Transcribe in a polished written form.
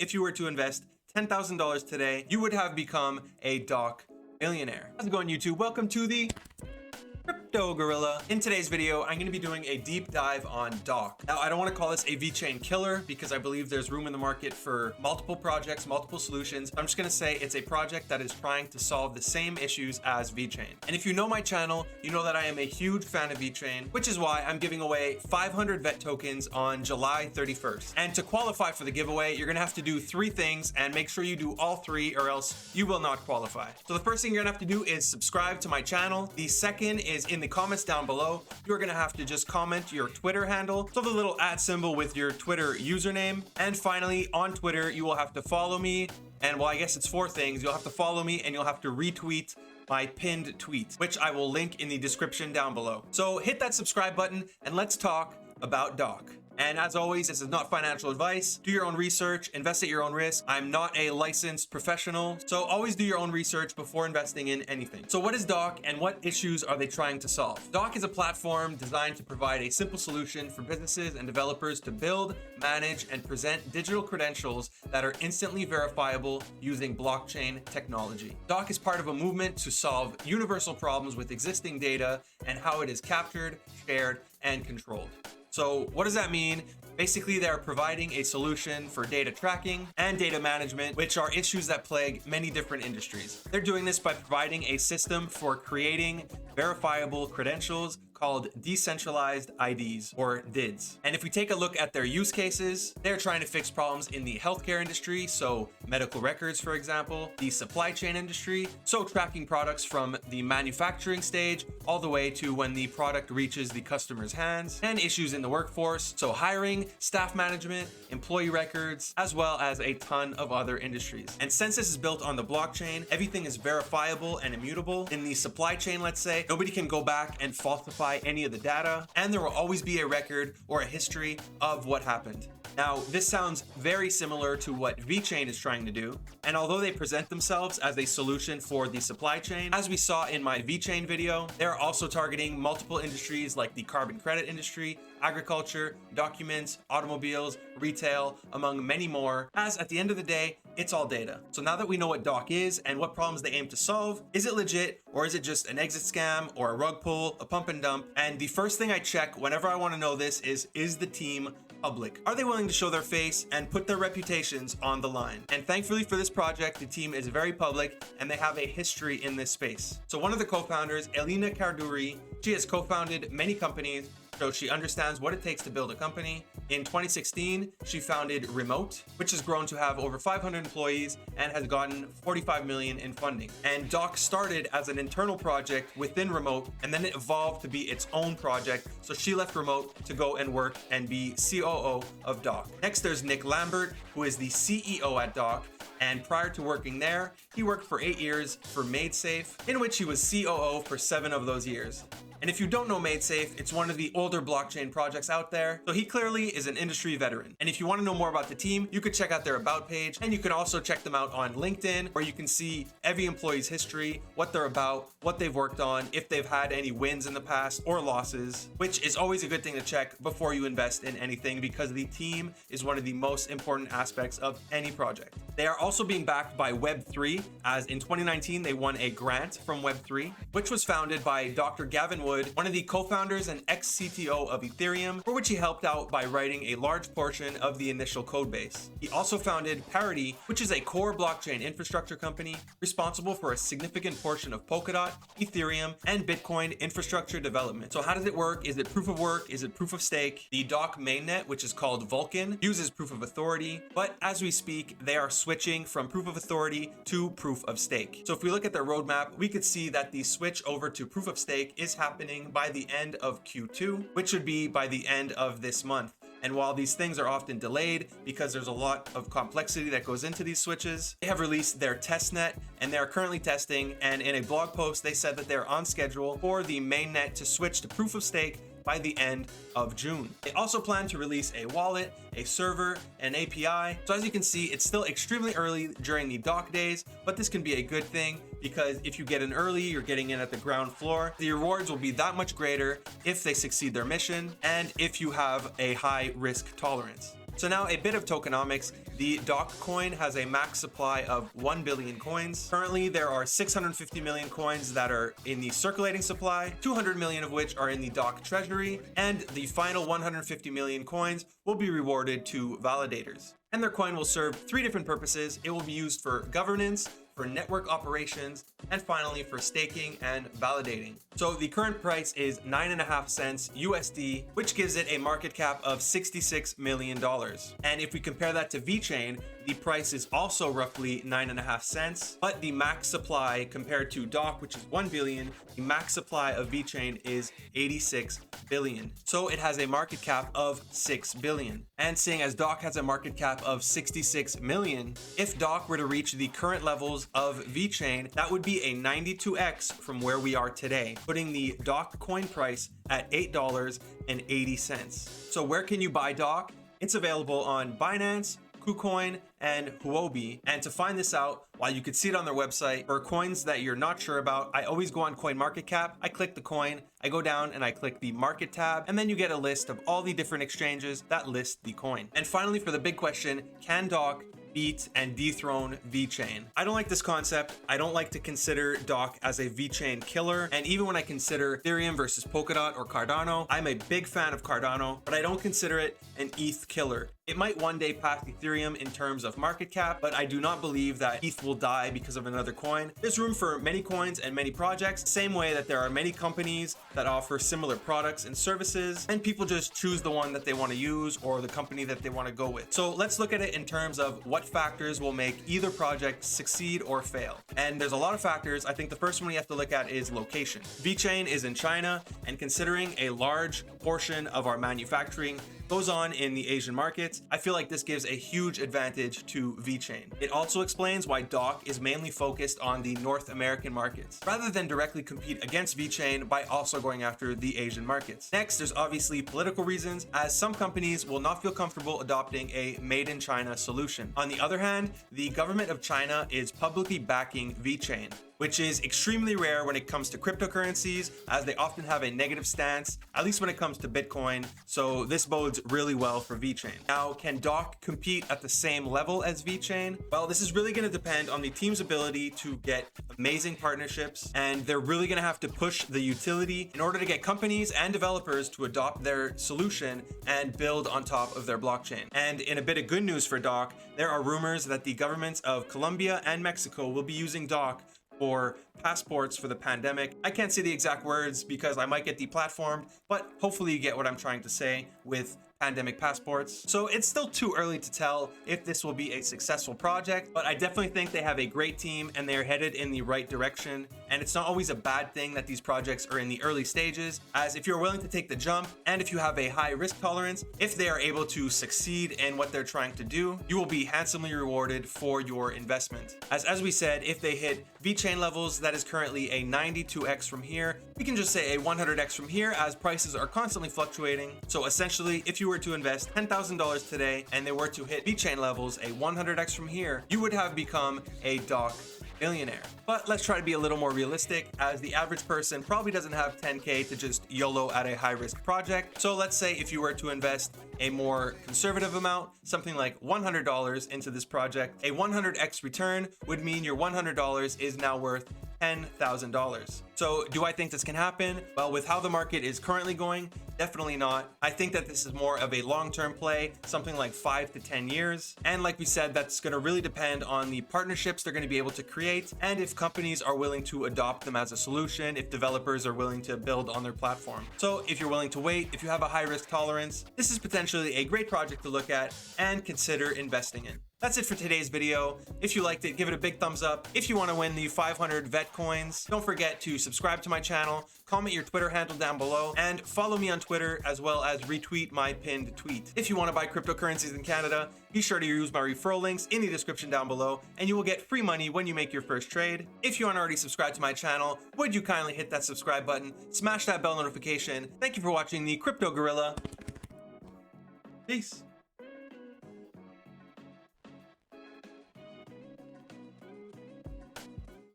if you were to invest $10,000 today, you would have become a Doc millionaire. How's it going, YouTube? Welcome to the Crypto Gorilla. In today's video, I'm going to be doing a deep dive on Doc. Now, I don't want to call this a VeChain killer because I believe there's room in the market for multiple projects, multiple solutions. I'm just going to say it's a project that is trying to solve the same issues as VeChain. And if you know my channel, you know that I am a huge fan of VeChain, which is why I'm giving away 500 VET tokens on July 31st. And to qualify for the giveaway, you're going to have to do 3 things and make sure you do all 3 or else you will not qualify. So the first thing you're going to have to do is subscribe to my channel. The second is in the comments down below. You're going to have to just comment your Twitter handle, so the little @ symbol with your Twitter username. And finally, on Twitter, you will have to follow me. And well, I guess it's 4 things. You'll have to follow me and you'll have to retweet my pinned tweet, which I will link in the description down below. So hit that subscribe button and let's talk about Doc. And as always, this is not financial advice. Do your own research, invest at your own risk. I'm not a licensed professional, so always do your own research before investing in anything. So what is Doc and what issues are they trying to solve? Doc is a platform designed to provide a simple solution for businesses and developers to build, manage, and present digital credentials that are instantly verifiable using blockchain technology. Doc is part of a movement to solve universal problems with existing data and how it is captured, shared, and controlled. So what does that mean? Basically, they're providing a solution for data tracking and data management, which are issues that plague many different industries. They're doing this by providing a system for creating verifiable credentials called decentralized IDs or DIDs. And if we take a look at their use cases, they're trying to fix problems in the healthcare industry, so medical records, for example, the supply chain industry, so tracking products from the manufacturing stage all the way to when the product reaches the customer's hands, and issues in the workforce, so hiring, staff management, employee records, as well as a ton of other industries. And since this is built on the blockchain, everything is verifiable and immutable. In the supply chain, let's say, nobody can go back and falsify any of the data, and there will always be a record or a history of what happened. Now, this sounds very similar to what VeChain is trying to do, and although they present themselves as a solution for the supply chain, as we saw in my VeChain video, they're also targeting multiple industries like the carbon credit industry, agriculture, documents, automobiles, retail, among many more, as at the end of the day, it's all data. So now that we know what Doc is and what problems they aim to solve, is it legit or is it just an exit scam or a rug pull, a pump and dump? And the first thing I check whenever I want to know this is the team public? Are they willing to show their face and put their reputations on the line? And thankfully for this project, the team is very public and they have a history in this space. So one of the co-founders, Elena Carduri, she has co-founded many companies, so she understands what it takes to build a company. In 2016, she founded Remote, which has grown to have over 500 employees and has gotten 45 million in funding. And Doc started as an internal project within Remote, and then it evolved to be its own project. So she left Remote to go and work and be COO of Doc. Next, there's Nick Lambert, who is the CEO at Doc. And prior to working there, he worked for 8 years for MadeSafe, in which he was COO for 7 of those years. And if you don't know MadeSafe, it's one of the older blockchain projects out there, so he clearly is an industry veteran. And if you want to know more about the team, you could check out their about page, and you can also check them out on LinkedIn, where you can see every employee's history, what they're about, what they've worked on, if they've had any wins in the past or losses, which is always a good thing to check before you invest in anything, because the team is one of the most important aspects of any project. They are also being backed by Web3, as in 2019 they won a grant from Web3, which was founded by Dr. Gavin Wood, one of the co-founders and ex-CTO of Ethereum, for which he helped out by writing a large portion of the initial code base. He also founded Parity, which is a core blockchain infrastructure company responsible for a significant portion of Polkadot, Ethereum, and Bitcoin infrastructure development. So how does it work? Is it proof of work? Is it proof of stake? The Doc mainnet, which is called Vulcan, uses proof of authority, but as we speak, they are switching from proof of authority to proof of stake. So if we look at their roadmap, we could see that the switch over to proof of stake is happening by the end of Q2, which should be by the end of this month. And while these things are often delayed because there's a lot of complexity that goes into these switches, they have released their testnet and they are currently testing. And in a blog post, they said that they're on schedule for the mainnet to switch to proof of stake by the end of June. They also plan to release a wallet, a server, an API. So as you can see, it's still extremely early during the Doc days, but this can be a good thing because if you get in early, you're getting in at the ground floor. The rewards will be that much greater if they succeed their mission and if you have a high risk tolerance. So now a bit of tokenomics. The Doc coin has a max supply of 1 billion coins. Currently, there are 650 million coins that are in the circulating supply, 200 million of which are in the Doc treasury, and the final 150 million coins will be rewarded to validators. And their coin will serve 3 different purposes. It will be used for governance, for network operations, and finally for staking and validating. So the current price is 9.5 cents USD, which gives it a market cap of $66 million. And if we compare that to VeChain, the price is also roughly 9.5 cents, but the max supply compared to Doc, which is 1 billion, the max supply of VeChain is 86 billion. So it has a market cap of 6 billion. And seeing as Doc has a market cap of 66 million, if Doc were to reach the current levels of VeChain, that would be a 92x from where we are today, putting the Doc coin price at $8.80. So where can you buy Doc? It's available on Binance, KuCoin, and Huobi. And to find this out, while you could see it on their website, for coins that you're not sure about, I always go on CoinMarketCap, I click the coin, I go down and I click the market tab, and then you get a list of all the different exchanges that list the coin. And finally, for the big question, can Doc beat and dethrone VeChain? I don't like this concept. I don't like to consider Doc as a VeChain killer. And even when I consider Ethereum versus Polkadot or Cardano, I'm a big fan of Cardano, but I don't consider it an ETH killer. It might one day pass Ethereum in terms of market cap, but I do not believe that ETH will die because of another coin. There's room for many coins and many projects, same way that there are many companies that offer similar products and services, and people just choose the one that they want to use or the company that they want to go with. So let's look at it in terms of what factors will make either project succeed or fail. And there's a lot of factors. I think the first one you have to look at is location. VeChain is in China, and considering a large portion of our manufacturing goes on in the Asian markets, I feel like this gives a huge advantage to VeChain. It also explains why Doc is mainly focused on the North American markets, rather than directly compete against VeChain by also going after the Asian markets. Next, there's obviously political reasons, as some companies will not feel comfortable adopting a made in China solution. On the other hand, the government of China is publicly backing VeChain, which is extremely rare when it comes to cryptocurrencies, as they often have a negative stance, at least when it comes to Bitcoin. So this bodes really well for VeChain. Now, can Doc compete at the same level as VeChain? Well, this is really going to depend on the team's ability to get amazing partnerships, and they're really going to have to push the utility in order to get companies and developers to adopt their solution and build on top of their blockchain. And in a bit of good news for Doc, there are rumors that the governments of Colombia and Mexico will be using Doc for passports for the pandemic. I can't say the exact words because I might get deplatformed, but hopefully you get what I'm trying to say with pandemic passports. So it's still too early to tell if this will be a successful project, but I definitely think they have a great team and they're headed in the right direction. And it's not always a bad thing that these projects are in the early stages, as if you're willing to take the jump and if you have a high risk tolerance, if they are able to succeed in what they're trying to do, you will be handsomely rewarded for your investment. As we said, if they hit VeChain levels, that is currently a 92x from here. We can just say a 100x from here, as prices are constantly fluctuating. So essentially, if you were to invest $10,000 today and they were to hit VeChain levels, a 100x from here, you would have become a Doc millionaire. But let's try to be a little more realistic, as the average person probably doesn't have 10K to just YOLO at a high risk project. So let's say if you were to invest a more conservative amount, something like $100 into this project, a 100x return would mean your $100 is now worth $10,000. So do I think this can happen? Well, with how the market is currently going, definitely not. I think that this is more of a long-term play, something like 5 to 10 years. And like we said, that's going to really depend on the partnerships they're going to be able to create, and if companies are willing to adopt them as a solution, if developers are willing to build on their platform. So if you're willing to wait, if you have a high risk tolerance, this is potentially a great project to look at and consider investing in. That's it for today's video. If you liked it, give it a big thumbs up. If you want to win the 500 VET coins, don't forget to subscribe to my channel, comment your Twitter handle down below, and follow me on Twitter, as well as retweet my pinned tweet. If you want to buy cryptocurrencies in Canada, be sure to use my referral links in the description down below, and you will get free money when you make your first trade. If you aren't already subscribed to my channel, would you kindly hit that subscribe button, smash that bell notification. Thank you for watching the Crypto Gorilla. Peace.